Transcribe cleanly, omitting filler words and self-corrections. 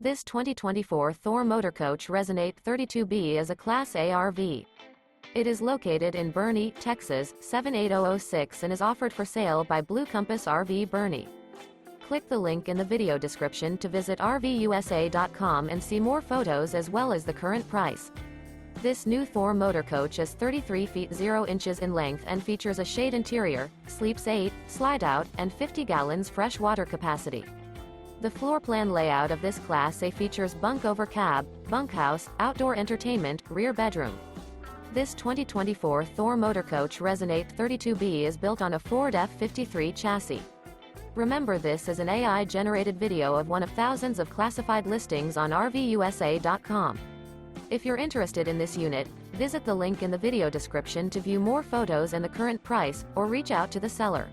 This 2024 Thor Motor Coach Resonate 32B is a Class A RV. It is located in Boerne, Texas, 78006 and is offered for sale by Blue Compass RV Boerne. Click the link in the video description to visit RVUSA.com and see more photos as well as the current price. This new Thor Motor Coach is 33 feet 0 inches in length and features a shade interior, sleeps 8, slide-out, and 50 gallons fresh water capacity. The floor plan layout of this Class A features Bunk Over Cab, Bunkhouse, outdoor entertainment, rear bedroom. This 2024 Thor Motor Coach Resonate 32B is built on a Ford F-53 chassis. Remember, this is an AI-generated video of one of thousands of classified listings on RVUSA.com. If you're interested in this unit, visit the link in the video description to view more photos and the current price, or reach out to the seller.